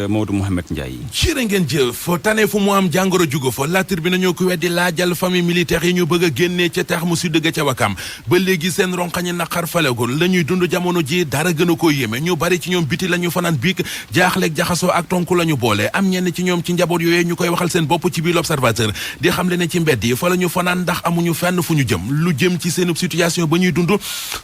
Maodo Mouhamed Ndiaye. jërë ngeen jëf tane fu mu am jàngoro jugo fa La Tribune nañoo ko weddi laajal famille militaire yi ñu bëgg a génnee ca terme sud ga ca Wakam ba léegi seen ronxañi naqar falagul la ñuy dund jamono ji dara gën a ko yéeme ñu bari ci ñoom biti la ñu fanaan biig jaaxleeg jaxasoo ak tonk la ñu boole am ñenn ci ñoom ci njaboot yooyu ñu koy waxal seen bopp ci biir L'Observateur di xam le ne ci mbedd yi fa la ñu fanaan ndax amuñu fenn fu ñu jëm lu jëm ci seen situation ba ñuy dund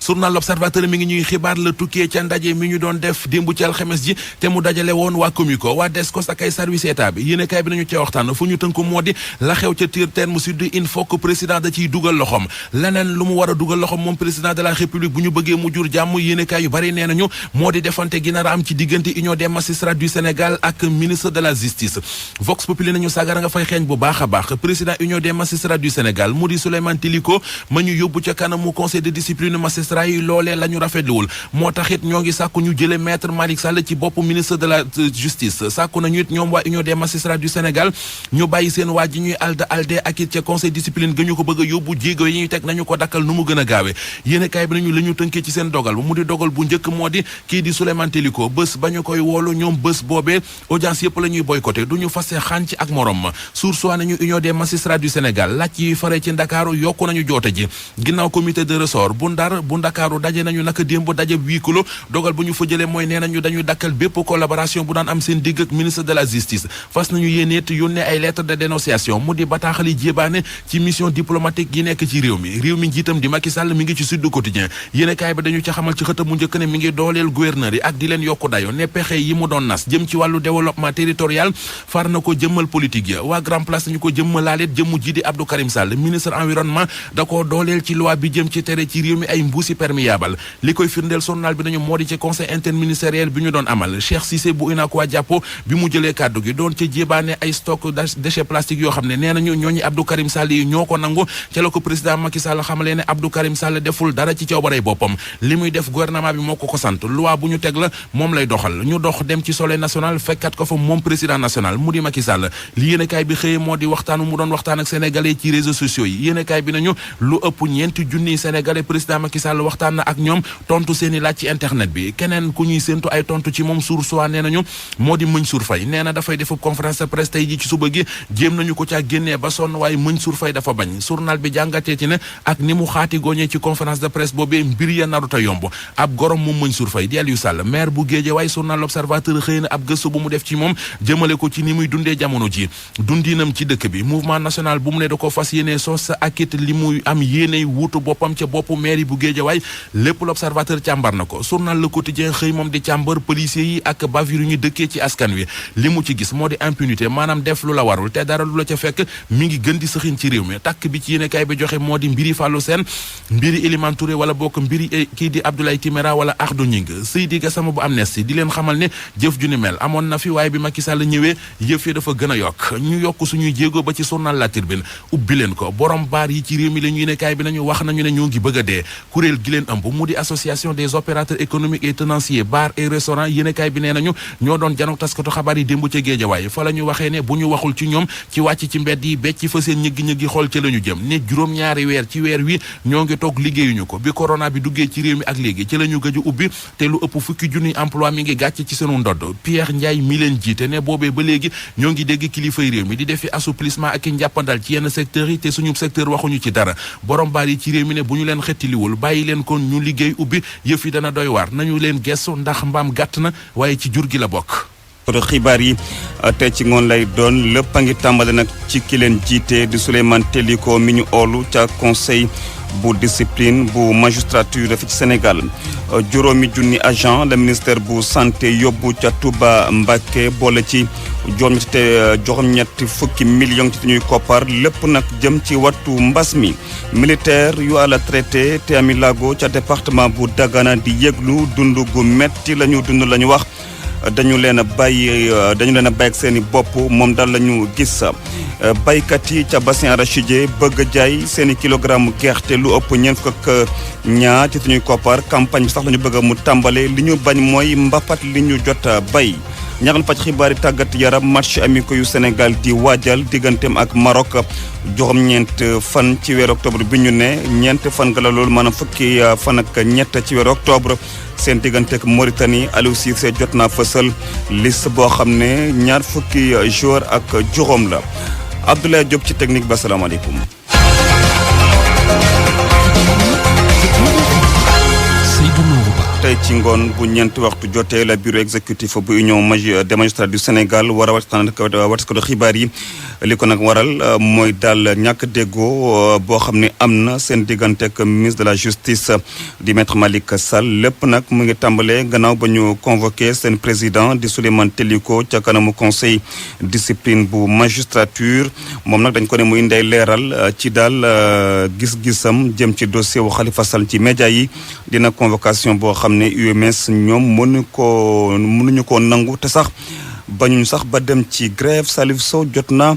journal L'Observateur mi ngi ñuy xibaar la tukkee ca ndaje mi ñu doon def démb ci alxames ji te mu dajale woon waa Comico waa Descos ak ay service état bi yéene kaay bi nañu ca waxtaan fu ñu tënk moo di la xew ca tiir terme sud il faut que président da ciy dugal loxom leneen lu mu war a dugal loxom moom président de la république bu ñu bëggee mu jur jàmm yéene kaay yu bari nee nañu moo di defante gi nar a am ci diggante union des magistrats du Sénégal ak ministre de la justice Vox Populi nañu sagara nga fay xeeñ bu baax a baax président union des magistrats du Sénégal mu di Souleymane Teliko ma ñu yóbbu ca kanamu conseil de discipline magistrat yi loolee la ñu rafetluwul moo taxit ñoo ngi sàkku ñu jële maître Malick Sall ci bopp ministre de la justice sàkku nañu it ñoom waa union des magistrats du Sénégal ñu bàyyi seen waa ji ñuy alde ak it ca conseil discipline ga ñu ko bëgg a yóbbu jéego yi ñuy teg nañu ko dakkal nu mu gën a gaawe yéene kaay bi nañu la ñu tënkee ci seen dogal mu di dogal bu njëkk moo di kii di Souleymane Teliko bés ba ñu koy woolu ñoom bés boobee audience yëpp la ñuy boycotté du ñu fase xànc ak morom ma source nañu union des magistrats du Sénégal laaj yi fare ci Ndakaaru yokku nañu joote ji ginnaaw comité de ressort bu Ndar bu Ndakaaru daje nañu naka démb daje huis clos dogal bu ñu fa jëlee mooy nee nañu dañuy dakkal bépp collaboration bu daan am seen digg ak ministre de la justice fas nañu yéeneet yónnee ay lettre de dénonciation mu di bataaxali jébaane ci mission diplomatique yi nekk ci réew mi njiitam di Macky Sall mi ngi ci Sud Quotidien yéene kaay bi dañu ca xamal ci xëtam mu njëkk ne mi ngi dooleel gouverneur yi ak di leen yokku dayo ne pexe yi mu doon nas jëm ci wàllu développement territorial far na ko jëmmal politique ya waa Grand Place nañu ko jëmmalaalet jëmmu ji di Abdou Karim Sall ministre environnement da ko dooleel ci loi bi jëm ci tere ci réew mi ay mbuusi perméable li koy firndeel journal bi nañu moo di ci conseil interministériel bi ñu doon amal Cheikh Cissé bu UNACOIS jàppo bi mu jëlee kàddu gi doon ca jébaane ay stock déchets plastiques yoo xam ne nee nañu ñooñu Abdou Karim Sall yi ñoo ko nangu ca la ko président Macky Sall xamalee ne Abdou Karim Sall deful dara ci coobarey boppam li muy def gouvernement bi moo ko sant loi bu ñu teg la moom lay doxal ñu dox dem ci Soleil national fekkat ko fa moom président national mu di Macky Sall li yéenekaay bi xëye moo di waxtaanu mu doon waxtaan ak sénégalais ci réseaux sociaux yi yéenekaay bi nañu lu ëpp ñeenti junniy sénégalais président Macky Sall waxtaan na ak ñoom tontu seeni laaj ci internet bi keneen ku ñuy séentu ay tontu ci moom sour soi nee nañu moo di Mansour Faye nee na dafay def conférence de presse tey ji ci suba gi jéem nañu ko caa génnee ba sonn waaye Mansour Faye dafa bañ journal bi jàngatee ci ne ak ni mu xaati gooñee ci conférence de presse boobee mbir ya naruta yomb ab gorom moom Mansour Faye di Aliou Sall maire bu Guédiawaye journal L'Observateur xëy na ab gëstu bu mu def ci moom jëmale ko ci ni muy dundee jamono ji dundinam ci dëkk bi mouvement national bu mu ne da ko fas yéene sos ak it li muy am yéeney wuutu boppam ca boppu maire bu Guédiawaye lépp L'Observateur càmbar na ko journal Le Quotidien xëy moom di càmbar policiers yi ak bavure yu ñu dëkkee ci askan wi li mu ci gis moo di impunité maanaam def lu la warul te dara lu la ca fekk mi ngi gën di sëxiñ ci réew mi takk bi ci yéenekaay bi joxe moo di mbiri Fallou Sène mbiri Elimane Touré wala bokk mbiri kii di Abdoulaye Timéra wala Ardo Gningue Seydi Gassama bu Amnesty di leen xamal ne jëf ju ni mel amoon na fi waaye bi Macky Sall ñëwee yëf yi dafa gën a yokk ñu yokk suñuy jéego ba ci journal La Tribune ubbi leen ko borom baar yi ci réew mi la ñu yéenekaay bi nañu wax nañu ne ñoo ngi bëgg a dee kuréel gi leen ëmb mu di association des opérateurs économiques et tenanciers bar et restaurant yéenekaay bi nee nañu ñoo doon janook taskatu xabaar yi démb ca Géejawaay fa la ñu waxee ne bu ñu waxul ci ñoom ci wàcc ci mbedd yi becc fa seen ñëggi-ñëggi xool ca la ñu jëm ne juróom-ñaari weer ci weer wi ñoo ngi toog liggéeyuñu ko bi corona bi duggee ci réew mi ak léegi ci la ñu gëj a ubbi te lu ëpp fukki junniy emploi mi ngi gàcc ci seenu ndodd Pierre Ndiaye mi leen jiite ne boobee ba léegi ñoo ngi dégg kilifay réew mi di defi assouplissement ak i njàppandal ci yenn secteurs yi te suñu secteur waxuñu ci dara borom baar yi ci réew mi ne bu ñu leen xettiliwul bàyyi leen kon ñu liggéey ubbi yëf yi dana doy waar nañu leen gestu ndax mbaam gàtt na waaye ci jur gi la bokk. xibaar yi tey ci ngoon lay doon lépp a ngi tàmbale nag ci ki leen jiite di Souleymane Teliko mi ñu oolu ca conseil bu discipline bu magistrature fi ci Sénégal juróomi junni agent le ministère bu santé yóbbu ca Touba Mbacké boole ci juróom-ñetti fukki millions ci ñuy koppar lépp nag jëm ci wattu mbas mi militaire yu à la traité te ami lago ca département bu Dagana di yëglu dund gu metti la ñu dund la ñu wax dañu leen a bàyyi ak seen i bopp moom daal la ñu gis baykat yi ca bassin arachidier bëgg a jaay seen i kilogramme gerte lu ëpp ñeent fukk ak ñaar ci suñuy koppar campagne bi sax la ñu bëgg mu tàmbale li ñu bañ mooy mbapat li ñu jot bay ñaaxal pàcc xibaari tàggat yaram match amicaux yu Sénégal di waajal digganteem ak Maroc juróom-ñeent fan ci weeru octobre bi ñu ne ñeent fan nga la loolu maanaam fukki fan ak ñett ci weeru octobre seen diggante ak Mauritanie Aliou Cissé jot naa fësal liste boo xam ne ñaar fukki joueur ak juróom la Abdoulaye Diop ci technique ba salaamaaleykum. tey ci ngoon bu ñeenti waxtu jotee la bureau exécutif bu union des magistrats du Sénégal war a waxtaan ak waskatu xibaar yi li ko nag waral mooy daal ñàkk déggoo boo xam ne am na seen diggante ak ministre de la justice di maître Malick Sall lépp nag mu ngi tàmbalee gannaaw ba ñu convoqué seen président di Souleymane Teliko ca kanamu conseil discipline bu magistrature moom nag dañ ko ne muy ndey leeral ci daal gis-gisam jëm ci dossier wu Khalifa Sall ci média yi dina convocation boo xam ne UMS ñoom mënuñu ko nangu te sax bañuñ sax ba dem ci grève Salif Sow jot na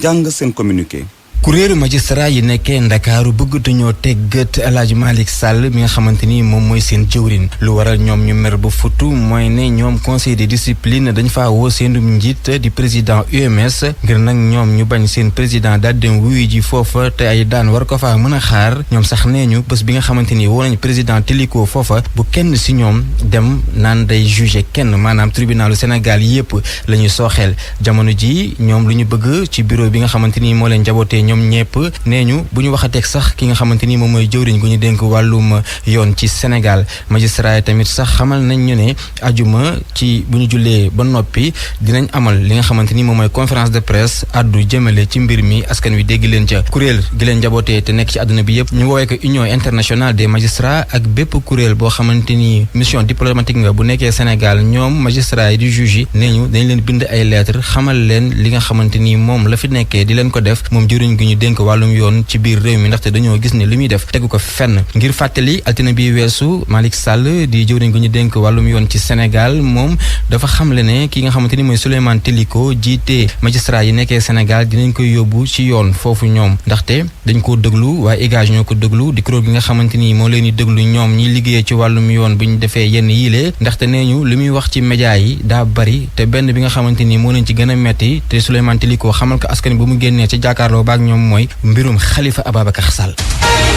jàng seen communiqué. kuréelu magistrat yi nekkee Ndakaaru bëggatuñoo teg gët El Hadj Malick Sall mi nga xamante ni moom mooy seen jëwrin lu waral ñoom ñu mer ba futu mooy ne ñoom conseil de discipline dañ faa woo seenum njiit di président UMS ngir nag ñoom ñu bañ seen président daal dem wuyu ji foofa te ay daan war ko faa mën a xaar ñoom sax nee ñu bés bi nga xamante ni woo nañ président Teliko foofa bu kenn si ñoom dem naan day juger kenn maanaam tribunalu Sénégal yépp la ñuy sooxeel jamono ji ñoom lu ñu bëgg ci bureau bi nga xamante ni moo leen jabootee ñoom ñëpp nee ñu bu ñu waxateeg sax ki nga xamante ni moom mooy jëwriñ gu ñu dénk wàllum yoon ci Sénégal magistrat yi tamit sax xamal nañ ñu ne ajuma ci bu ñu jullee ba noppi dinañ amal li nga xamante ni moom mooy conférence de presse addu jëmale ci mbir mi askan wi dégg leen ca kuréel gi leen jabootee te nekk ci àdduna bi yëpp ñu woowee ko union internationale des magistrats ak bépp kuréel boo xamante ni mission diplomatique nga bu nekkee Sénégal ñoom magistrat yi di juge yi nee ñu dañ leen bind ay lettre xamal leen li nga xamante ni moom la fi nekkee di leen ko def moom jëwriñ gi ñu dénk wàllum yoon ci biir réew mi ndaxte dañoo gis ne li muy def tegu ko fenn ngir fàttali altine bi weesu Malick Sall di jëwriñ gu ñu dénk wàllum yoon ci Sénégal moom dafa xamle ne ki nga xamante ni mooy Souleymane Teliko jiite magistrat yi nekkee Sénégal dinañ koy yóbbu ci yoon foofu ñoom ndaxte dañ koo déglu waaye égage ñoo ko déglu di kuréel gi nga xamante ni moo leen di déglu ñoom ñi liggéeyee ci wàllum yoon bu ñu defee yenn yiile ndaxte nee ñu li muy wax ci média yi daa bari te benn bi nga xamante ni moo leen ci gën a metti te Souleymane Teliko xamal ko askan ba mu génnee ci jàkkaarloo baak ñoom mooy mbirum Khalifa Ababacar Sall.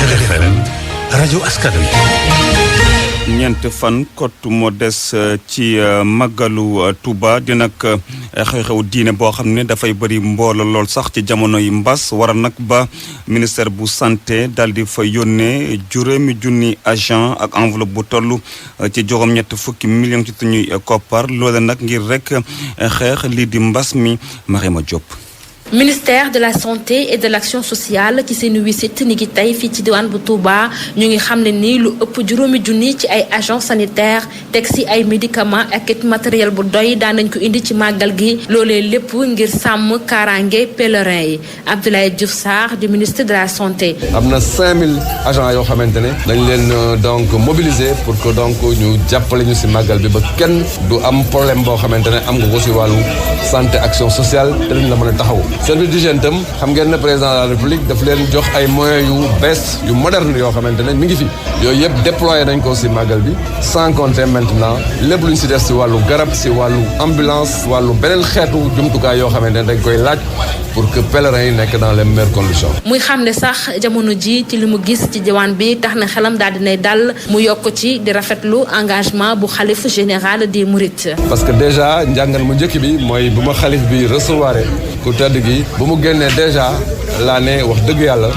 RFM rajo askan wi. ñeent fan kot moo des ci màggalu Touba di nag xew-xew diine boo xam ne dafay bëri mboolo lool sax ci jamono yi mbas waral nag ba ministère bu santé daal di fa yónnee juróomi junni agent ak enveloppe bu toll ci juróom-ñett fukki million ci suñuy koppar loole nag ngir rek xeex lii di mbas mi Marema Diop. ministère de la santé et de l'action sociale ci seen wisit ni ngi tey fii ci diwaan bu Touba ñu ngi xam ne ni lu ëpp juróomi junni ci ay agents sanitaires teg si ay médicaments ak it matériel bu doy daan nañ ko indi ci màggal gi loolee lépp ngir sàmm kaaraange pèlerins yi Abdoulaye Diouf Sarr du ministre de la santé. am na 5000 agents yoo xamante ne dañ leen donc mobiliser pour que donc ñu jàppale ñu si màggal bi ba kenn du am problème boo xamante ne am nga ko si wàllu santé action sociale te duñ la mën a taxaw. service d'hygiène tam xam ngeen ne président de la république daf leen jox ay moyens yu bees yu moderne yoo xamante ne mi ngi fi yooyu yëpp déployé nañ ko si màggal bi sans compter maintenant lépp lu ñu si def si wàllu garab si wàllu ambulance wàllu beneen xeetu jumtukaay yoo xamante ne dañ koy laaj pour que pèlerins yi nekk dans les meilleures conditions. muy xam ne sax jamono ji ci li mu gis ci diwaan bi tax na xelam daal dinay dal mu yokk ci di rafetlu engagement bu xalif général des Mourides. parce que déjà njàngal mu njëkk bi mooy bu ma xalif bi recevoir ku tedd gi bu mu génnee déjà laa ne wax dëgg yàlla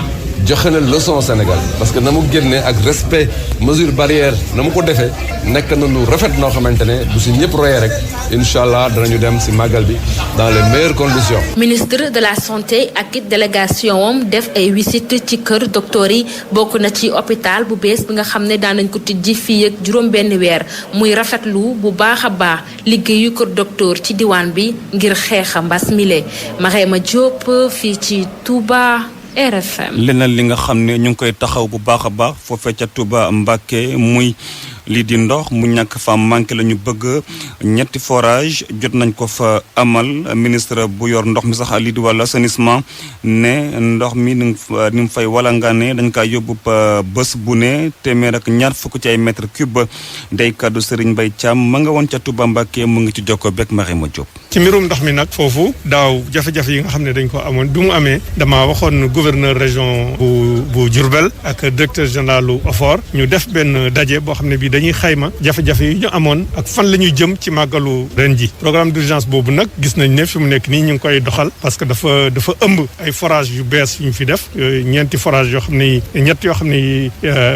joxe na leçon Sénégal parce que na mu génnee ak respect mesure barrière na mu ko defee nekk na lu rafet noo xamante ne bu si ñëpp royee rek incha allah danañu dem si màggal bi dans les meilleures conditions. ministre de la santé ak it délégation am def ay visite ci kër docteur yi bokk na ci hôpital bu bees bi nga xam ne daan nañ ko tijji fii ak juróom-benn weer muy rafetlu bu baax a baax liggéeyu kër docteur ci diwaan bi ngir xeexa mbas mile Marema Diop fii ci Touba. RFM. leneen li nga xam ne ñu ngi koy taxaw bu baax a baax foofee ca Touba Mbacké muy lii di ndox mu ñàkk fa manqué la ñu bëgg ñetti forage jot nañ ko fa amal ministre bu yor ndox mi sax lii di wàllu assainissement ne ndox mi ni mu fay walangaane dañ kaa yóbbu bés bu ne téeméer ak ñaar fukk ci ay mètre cube day kaddu Serigne Mbaye Thiam ma nga woon ca Touba Mbacké mu ngi ci jokko bek Marima Diop. ci mbirum ndox mi nag foofu daaw jafe-jafe yi nga xam ne dañ ko amoon bi mu amee dama waxoon gouverneur région bu Diourbel ak directeur général lu OFOR ñu def benn daje boo xam ne bii dañuy xayma jafe-jafe yi ñu amoon ak fan la ñuy jëm ci màggalu ren ji programme d'urgence boobu nag gis nañ ne fi mu nekk nii ñu ngi koy doxal parce que dafa ëmb ay forage yu bees yu ñu fi def ñeenti forage yoo xam ne ñett yoo xam ne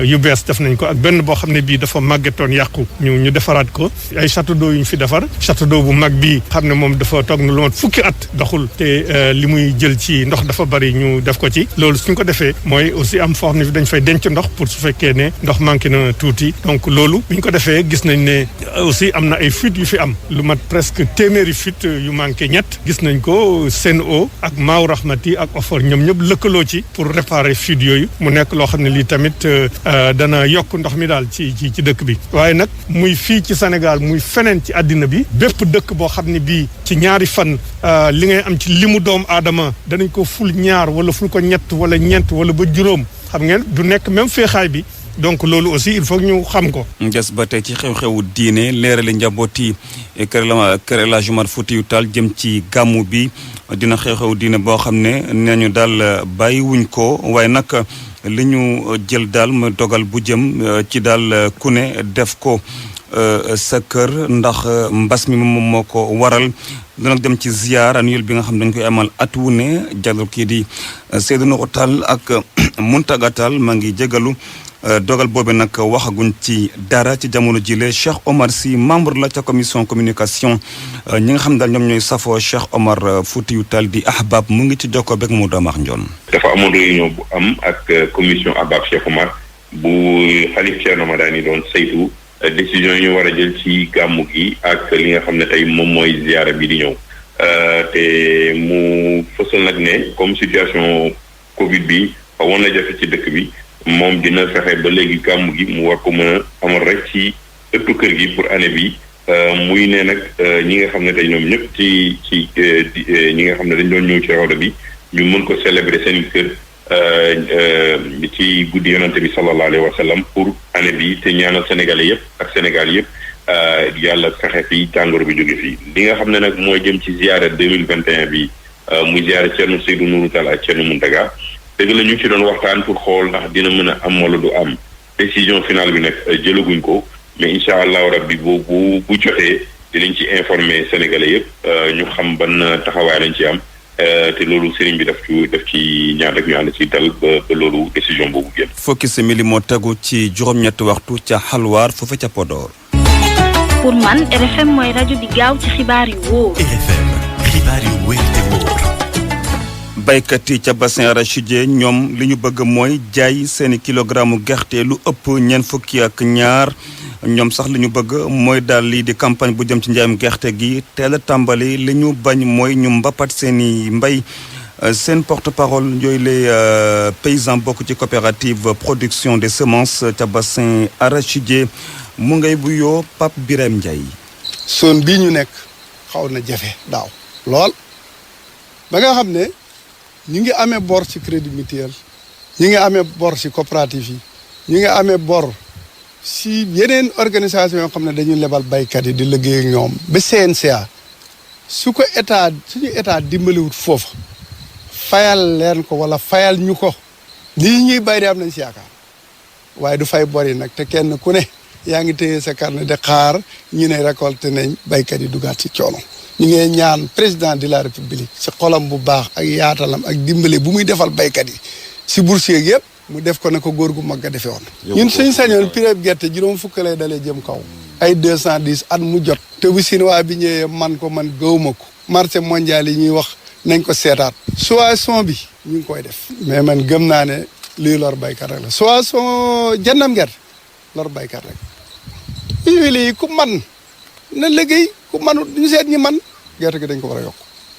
yu bees def nañ ko ak benn boo xam ne bii dafa màggetoon yàqu ñu defaraat ko ay château d'eau yu ñu fi defar château d'eau bu mag bii xam ne moom dafa toog na lu mat fukki at doxul te li muy jël ci ndox dafa bari ñu def ko ci loolu suñ ko defee mooy aussi am foo xam ne dañ fay denc ndox pour su fekkee ne ndox manqué na tuuti donc loolu bi ñu ko defee gis nañ ne aussi am na ay fuites yu fi am lu mat presque téeméeri fuites yu manqué ñett gis nañ ko Sen'Eau ak Maaw Rahmati ak OFOR ñoom ñëpp lëkkaloo ci pour réparer fuites yooyu mu nekk loo xam ne lii tamit dana yokk ndox mi daal ci dëkk bi waaye nag muy fii ci Sénégal muy feneen ci àddina bi bépp dëkk boo xam ne bii ci ñaari fan li ngay am ci limu doomu aadama danañ ko ful ñaar wala ful ko ñett wala ñeent wala ba juróom xam ngeen du nekk même feexaay bi donc loolu aussi il faut ñu xam ko. des ba tey ci xew-xewu diine leerali njabooti kër El Hadji Omar Foutiyou Tall jëm ci gàmmu bi dina xew-xewu diine boo xam ne nee ñu daal bàyyiwuñ ko waaye nag li ñu jël daal mooy dogal bu jëm ci daal ku ne def ko sa kër ndax mbas mi moom moo ko waral dana dem ci ziar annuel bi nga xam dañ koy amal at wu ne jagleel kii di Seydou Nourou Tall ak Mountaga Tall maa ngi jégalu. dogal boobu nag waxaguñ ci dara ci jamono jile Cheikh Omar Sy membre la ca commission communication ñi nga xam daal ñoom ñooy safoo Cheikh Omar Foutiyou Tall di ahbab mu ngi ci jokkoo beeg mu doom ak njoon dafa amoon réunion bu am ak commission ahbab Cheikh Omar bu xalif Thierno Madani doon saytu décision yi ñu war a jël ci gàmmu gi ak li nga xam ne tey moom mooy ziara bi di ñëw te mu fësal nag ne comme situation Covid bi xawoon na jafe ci dëkk bi. moom dina fexe ba léegi gàmmu gi mu war ko mën a amal rek ci ëttu kër gi pour année bi muy ne nag ñi nga xam ne tey ñoom ñëpp ci ñi nga xam ne dañ doon ñëw ci rawda bi ñu mën ko célébrer seen kër ci guddi yonante bi sallallahu alayhi wa sallam pour année bi te ñaanal sénégalais yëpp ak Sénégal yëpp yàlla fexe fi jàngoro bi jóge fii li nga xam ne nag mooy jëm ci ziara 2021 bi muy ziara Thierno Seydou Nourou Tall ak Thierno Mountaga dëgg la ñu ci doon waxtaan pour xool ndax dina mën a am wala du am décision finale bi nag jëlaguñ ko mais incha allahu rabbi bu jotee dinañ ci informer sénégalais yëpp ñu xam ban taxawaay lañ ci am te loolu sëriñ bi daf ci ñaan rek ñu ànd ci dal ba loolu décision boobu génn. fukki simili moo tegu ci juróom-ñetti waxtu ca xalwaar foofu ca Podor. pour man RFM mooy rajo bi gaaw ci xibaar yu wóor. RFM xibaar yu wóor te wóor. baykat yi ca bassin arachidier ñoom li ñu bëgg mooy jaay seeni kilogramme gerte lu ëpp ñeent fukki ak ñaar ñoom sax li ñu bëgg mooy daal lii di campagne bu jëm ci njaayum gerte gi teel a tàmbali li ñu bañ mooy ñu mbapat seeni mbay seen porte-parole yooyu les paysans bokk ci coopérative production des semences ca bassin arachidier mu ngay buyoo Pape Birame Ndiaye. zone bii ñu nekk xaw na jafe daaw lool ba nga xam ne ñu ngi amee bor ci crédit mutuel ñu ngi amee bor ci coopérative yi ñu ngi amee bor ci yeneen organisation yoo xam ne dañuy lebal baykat yi di liggéey ak ñoom ba CNCA suñu état dimbaliwut foofu fayal leen ko wala fayal ñu ko lii ñuy bay de am nañ ci yaakaar waaye du fay bor yi nag te kenn ku ne yaa ngi téye sa carnet de xaar ñu ne récolté nañ baykat yi dugaat ci coono. ñu ngi ñaan président de la république ci xolam bu baax ak yaatalam ak dimbale bu muy defal baykat yi ci bourse yeeg yëpp mu def ko ne ko góor gu mag a defee woon. ñun suñ sañoon prix gerte juróom fukk lay dalee jëm kaw. ay 210 at mu jot. te bu Sinwaa bi ñëwee man gëwuma ko. marché mondial yi ñuy wax nañ ko seetaat. soisson bi ñu ngi koy def. mais man gëm naa ne lii lor baykat rek la soisson jëndam gerte lor baykat rek. huile ku man na liggéey ku manut ñu seet ñi man gerte gi dañ ko war a yokk.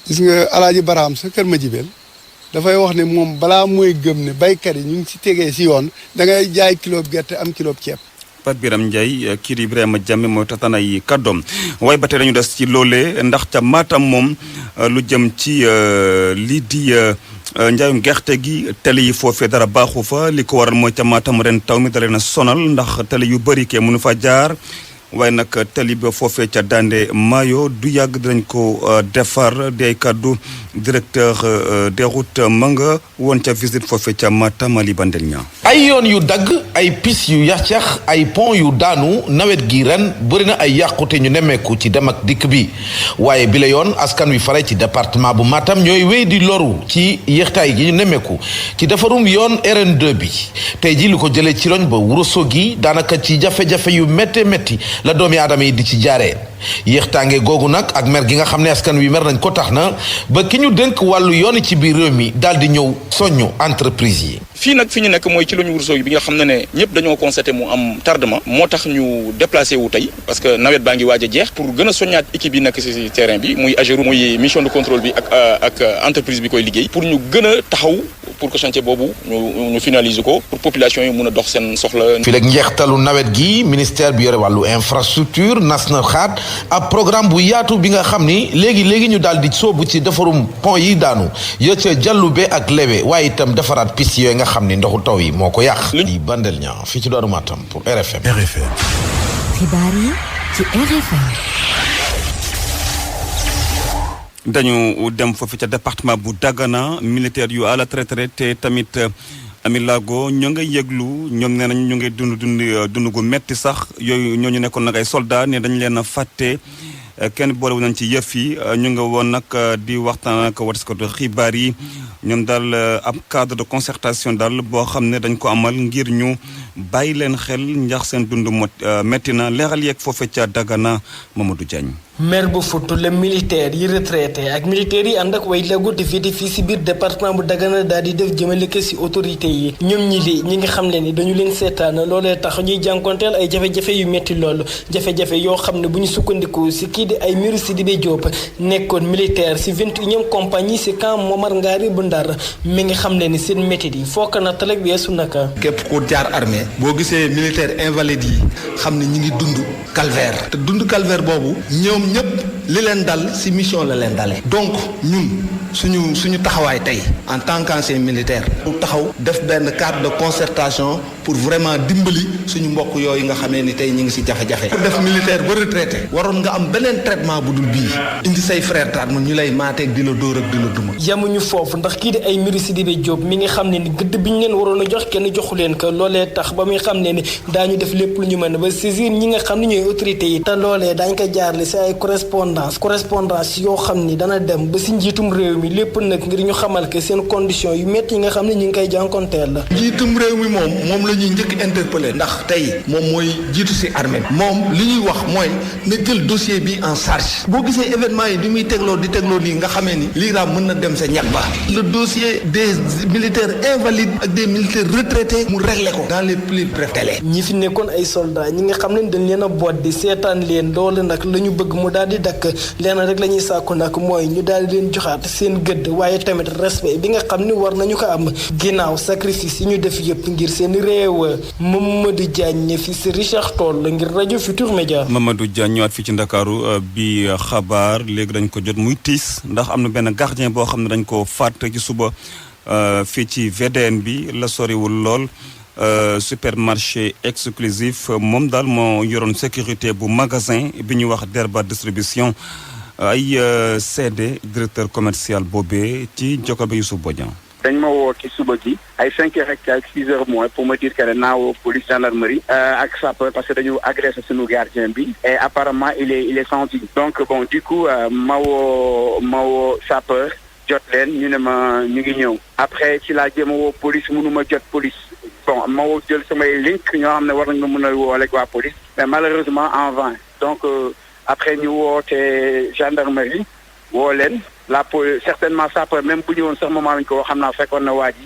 gis nga alaaji Baraam sa kër ma jibeel dafay wax ne moom balaa mooy gëm ne baykat yi ñu ngi ci tegee si yoon da ngay jaay kilo gerte am kilo ceeb. Pape Biram Ndiaye kii di Ibrahima Diame mooy tataan ay kàddoom waaye ba tey dañu des ci loolee ndax ca Matam moom lu jëm ci lii di njaayum gerte gi tali yi foofee dara baaxu fa li ko waral mooy ca Matam ren taw mi dalee na sonal ndax tali yu bëri kee mënu fa jaar waaye nag tali ba foofee ca Dande Mayo du yàgg dinañ ko defar di ay kàddu directeur des routes ma nga woon ca visite foofee ca Matam Ali Bandel ñaa ay yoon yu dagg ay pis yu yàccax ay pont yu daanu nawet gi ren bëri na ay yàqute ñu nemmeeku ci dem ak dikk bi waaye bi la yoon askan wi fare ci département bu Matam ñooy wéy di loru ci yéextaay gi ñu nemmeeku ci defarum yoon RN2 bi tey ji lu ko jëlee ci roñ ba Ourossogui daanaka ci jafe-jafe yu métti la doomi aadama yi di ci jaaree yéextaange googu nag ak mer gi nga xam ne askan wi mer nañ ko tax na ba ki ñu dénk wàllu yoon ci biir réew mi daal di ñëw soññu entreprise yi. fii nag fi ñu nekk mooy ci lañu Ourossogui bi nga xam ne ñëpp dañoo constaté mu am tardement moo tax ñu déplacé wu tey parce que nawet baa ngi waaj a jeex pour gën a soññaat équipe yi nekk ci terrain bi muy AGEROUTE muy mission de contrôle bi ak entreprise bi koy liggéey pour ñu gën a taxaw pour que chantier boobu ñu finaliser ko pour population yi mun a dox seen soxla. fii rek njeextalu nawet gi ministère bi yore wàllu infrastructure nas na xaat ab programme bu yaatu bi nga xam ni léegi ñu daal di sóobu ci defarum pont yi daanu ya ca Jallube ak Lewe waaye itam defaraat piste yooyu nga xam ni ndoxu taw yi moo ko yàq. di Bandel ñaa fii ci Daaru Matam pour RFM. xibaar yi ci RFM. dañu dem foofu ca département bu Dagana militaire yu à la retraite te tamit Ami Lago ñoo ngay yëglu ñoom nee nañ ñu ngay dund gu metti sax yooyu ñooñu nekkoon nag ay soldat ne dañ leen a fàtte kenn boolewu nañ ci yëf yi ñu nga woon nag di waxtaan ak wataskatu xibaar yi ñoom daal ab cadre de concertation daal boo xam ne dañ ko amal ngir ñu bàyyi leen xel ndax seen dund metti na leeral yeeg foofe ca Dagana Mamadou Diagne. maire bu Fouta le militaire yi retraité ak militaires yi ànd ak way lagu te féete fii si biir département bu Dagana daal di def jëmale ko si autorité yi ñoom ñi nga xam ne ni dañu leen seetaan loolee tax ñuy jànkonteel ay jafe-jafe yu metti loolu jafe-jafe yoo xam ne bu ñu sukkandiku si kii di ay Aymérou Sidibé Diop nekkoon militaire si 21e compagnie si camp Momar Ngari bu Ndar mi ngi xam ne ni seen métit yi fokk na taleg weesu naka. képp ku jaar armée boo gisee militaire invalide yi xam ne ñi ngi dund calvaire te dund calvaire boobu ñoom ñëpp li leen dal ci mission la leen dalee donc ñun suñu taxawaay tey en tant qu'ancien militaire bu taxaw def benn cadre de concertation pour vraiment dimbali suñu mbokk yooyu nga xamee ni tey ñu ngi ci jafe-jafe pour def militaire ba retraité waroon nga am beneen traitement bu dul bii indi say frère traitement ñu lay maateeg di la dóor ak di la duma yamuñu foofu ndax kii di Aymérou Sidibé Diop mi nga xam ne ni gëdd bi ñu leen waroon a jox kenn joxu leen ko loolee tax ba muy xam ne ni daañu def lépp lu ñu mën ba saisir ñi nga xam ne ñooy autorités yi te loolee daañ ko jaarle ci ay correspondance yoo xam ni dana dem ba ci njiitum réew mi lépp nag ngir ñu xamal que seen condition yu métti yi nga xam ne ñu ngi koy jànkonteel la njiitum réew mi moom la ñuy njëkk interpellé ndax tey moom mooy jiitu ci armée bi moom li ñuy wax mooy na jël dossier bi en charge boo gisee événement yi di muy tegloo nii nga xamee ni l'IRA mën na dem sa ñag ba le dossier des militaires invalides ak des militaires retraités mu réglé ko dans les plus brefs délais. ñi fi nekkoon ay soldats ñi nga xam ne dañ leen a boot di seetaan leen loolu nag la ñu bëgg mu daal di dakk leen rek la ñuy sàkku nag mooy ñu daal di leen joxaat seen gëdd waaye tamit respect bi nga xam ni war nañu ko am ginnaaw sacrifice yi ñu def yëpp ngir seen réew. Mamadou Diagne fii si Richard Toll ngir rajo Futur Média. Mamadou Diagne ñëwaat fii ci Ndakaaru bi xabaar léegi dañ ko jot muy tiis ndax am na benn gardien boo xam ne dañ ko faat ci suba fii ci VDN bi la soriwul lool supermarché exclusif moom daal moo yoroon sécurité bu magasin bi ñuy wax Derba distribution ay CD directeur commercial boobee ci jokko bi Youssouf Bodian. dañ ma woo ci suba gi ay 5 heures ak 6 heures moins pour me dire que ne naa woo police gendarmerie ak sapeur parce que dañu agressé suñu gardien bi et apparemment il est sans vie donc bon du coup ma woo sapeur jot leen ñu ne ma ñu ngi ñëw après ci laa jéem a woo police mënuma jot police bon ma woo jël samay link ñoo xam ne war nañ ma mën a woo ak waa police mais malheureusement en vain donc après ñu woote gendarmerie woo leen la police certainement sapeur même bu ñëwoon sax moment lañ ko xam naa fekkoon na waa ji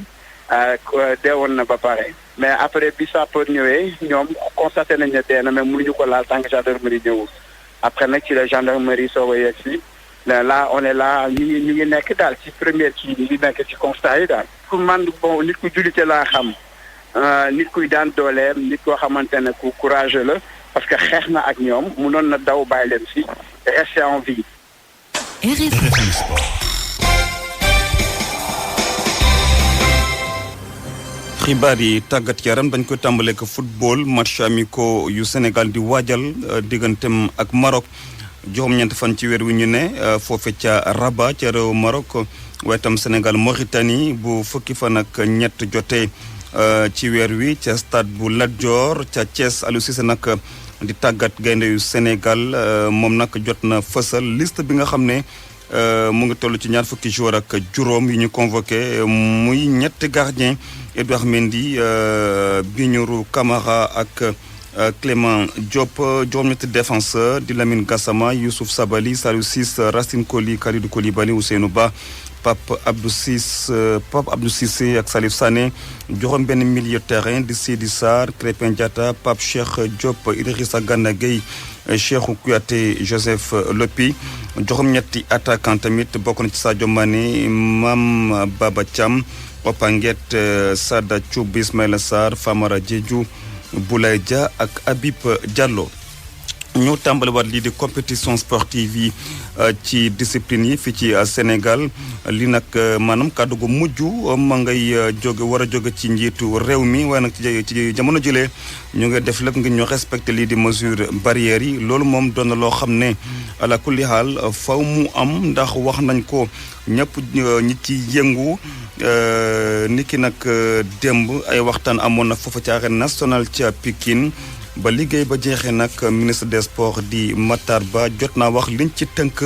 deewoon na ba pare mais après bi sapeur ñëwee ñoom constaté nañ ne dee na mais mënuñu ko laal tant que gendarmerie ñëwul après nag ci la gendarmerie soog a yegg si là on est là ñu ngi nekk daal ci première kii ñu ngi nekk ci constat yi daal. pour man bon nit ku jullite laa xam nit kuy daan dooleem nit koo xamante ne ku courageux la parce que xeex na ak ñoom mënoon na daw bàyyi leen fi te rester en vie. RFM Sport. xibaar yi tàggat yaram dañ koy tàmbale ko football match amicaux yu Sénégal di waajal digganteem ak Maroc juróom-ñeent fan ci weer wi ñu ne foofe ca Rabat ca réew Maroc waaye tam Sénégal Mauritanie bu fukki fan ak ñett jotee ci weer wi ca stade bu Lat Dior ca Thiès. Aliou Cissé nag di tàggat gaynde yu Sénégal moom nag jot na fësal liste bi nga xam ne mu ngi toll ci ñaar fukki joueur ak juróom yu ñu convoqué muy ñetti gardien Edouard Mendy Bignoro Kamara ak Clément Diop juróom-ñetti défenseur di Lamine Gassama Youssouf Sabaly Saliou Ciss Racine Coly Kalidou Koulibaly Ousseynou Ba Pape Abdou Cissé ak Salif Sané juróom benn milieu terrain di Sidi Sarr Krépin Diatta Pape Cheikh Diop Idrissa Gana Gueye Cheikhou Kouyaté Joseph Lopi juróom-ñetti attaquant tamit bokk na ci Sadio Mané Mame Baba Thiam Opanguet Sada Thioub Ismaïla Sarr Famara Diédhiou Boulaye Dia ak Habib Diallo. ñu tàmbaliwaat lii di compétition sportive yi ci discipline yi fii ci Sénégal li nag maanaam kàddu gu mujj ma ngay war a jóge ci njiitu réew mi waaye nag ci jamono jëlee ñu ngi def lépp ngir ñu respecté lii di mesure barrières yi loolu moom doon na loo xam ne ala kulli haal faw mu am ndax wax nañ ko ñëpp ñi ci yëngu niki nag démb ay waxtaan amoon na foofa ci arène nationale ca Pikine ba liggéey ba jeexee nag ministre des sports di Matar Ba jot naa wax liñ ci tënk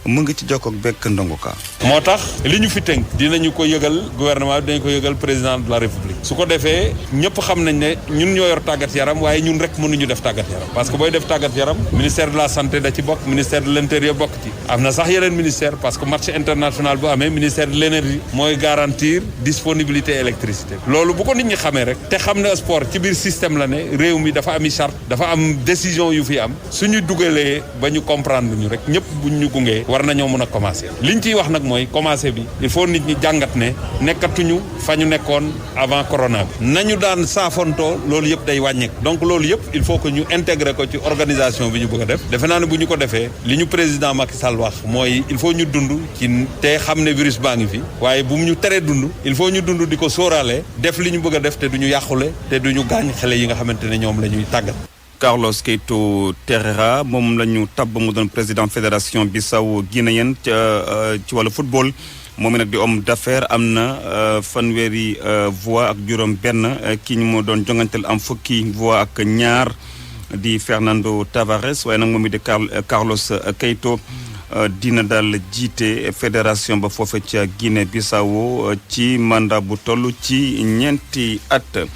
mu ngi ci jokkoog bekk ndongo ka moo tax li ñu fi tënk dinañu ko yëgal gouvernement bi dañu ko yëgal président de la république su ko defee ñëpp xam nañ ne ñun ñoo yor tàggat yaram waaye ñun rek mënuñu def tàggat yaram parce que booy def tàggat yaram ministère de la santé da ci bokk ministère de l'intérieur bokk ci am na sax yeneen ministère parce que match international bu amee ministère de l'énergie mooy garantir disponibilité électricité loolu bu ko nit ñi xamee rek te xam ne sport ci biir système la ne réew mi dafa ami charte dafa am décision yu fi am suñu dugalee ba ñu comprendre ñu rek ñëpp buñ ñu gungee war nañoo mën a commencer liñ ciy wax nag mooy commencer bi il faut nit ñi jàngat ne nekkatuñu fa ñu nekkoon avant corona bi nañu daan saafontoo loolu yëpp day wàññeeku donc loolu yëpp il faut que ñu intégrer ko ci organisation bi ñu bëgg a def defe naa ne bu ñu ko defee li ñu président Macky Sall wax mooy il faut ñu dund ci te xam ne virus baa ngi fi waaye bu mu ñu teree dund il faut ñu dund di ko sóoraale def li ñu bëgg a def te du ñu yàqule te du ñu gaañ xale yi nga xamante ne ñoom la ñuy tàggat. Carlos Keito Terreira moom la ñu tabb mu doon président fédération Bissau guinéenne ci wàllu football moom nag di homme d'affaires am na fanweeri voix ak juróom benn ki ñu moo doon jongantel am fukki voix ak ñaar di Fernando Tavares waaye nag moom it di Carlos Keito dina daal jiite fédération ba foofe ca Guinée Bissau ci mandat bu toll ci ñeenti at.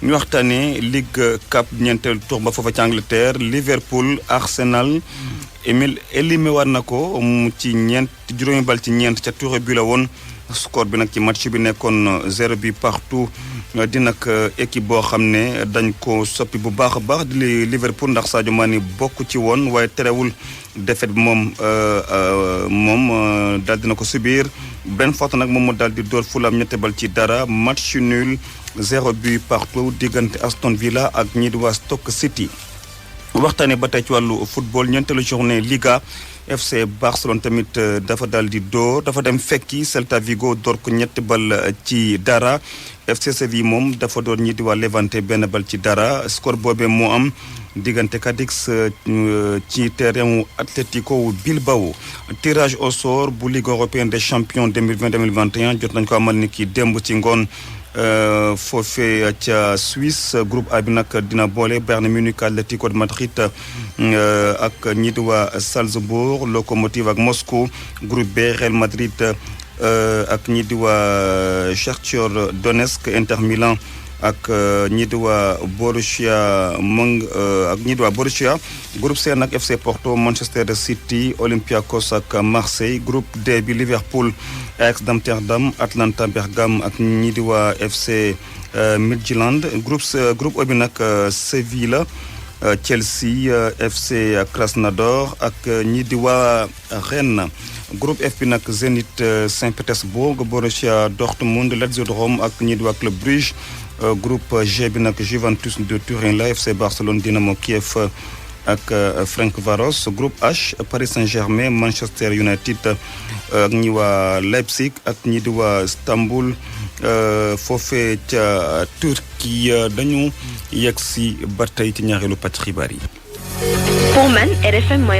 ñu waxtaanee Ligue Cup ñeenteel tour ba foofa ci Angleterre Liverpool Arsenal éliminé war na ko ci juróomi bal ci ñeent ca tour bi la woon score bi nag ci match bi nekkoon 0 bi partout di nag équipe boo xam ne dañ ko soppi bu baax a baax di Liverpool ndax Sadio Mané bokk ci woon waaye terewul défaite bi moom daal dina ko subir Brentford nag moom mu daal di door Fulham ñetti bal ci dara match nul 0 but partout diggante Aston Villa ak ñi di waa Stoke City. waxtaanee ba tey ci wàllu football ñeenteelu journée Liga FC Barcelone tamit dafa daal di door dafa dem fekki Celta Vigo door ko ñetti bal ci dara FC Séville moom dafa door ñi di waa Levante benn bal ci dara score boobee moo am diggante Cadix ci terrain wu Atlético Bilbao. tirage au sort bu Ligue européenne des champions 2020-2021 jot nañ ko amal ni ki démb ci ngoon foofee ca Suisse groupe A bi nag dina boole Bayern Munich Atlético de Madrid ak ñi di waa Salzbourg Lokomotiv ak Moscou groupe B Real Madrid ak ñi di waa Shakhtar Donetsk Inter Milan ak ñi di waa Borussia ak ñi di waa Borussia groupe C nag FC Porto Manchester City Olympiakos ak Marseille groupe D bi Liverpool Ajax d'Amsterdam Atlanta Bergame ak ñi di waa FC Midtjylland groupe E bi nag Sevilla Chelsea FC Krasnodar ak ñi di waa Rennes groupe F bi nag Zenit Saint-Pétersbourg Borussia Dortmund Lazio de Rome ak ñi di waa Club Brugge groupe G bi nag Juventus de Turin la FC Barcelone Dynamo Kiev ak Ferencváros. groupe H Paris Saint-Germain Manchester United ak ñi waa Leipzig ak ñi di waa Istanbul foofee ca Turquie dañu yegg si ba tey ci ñaareelu pàcc xibaar yi. pour man RFM mooy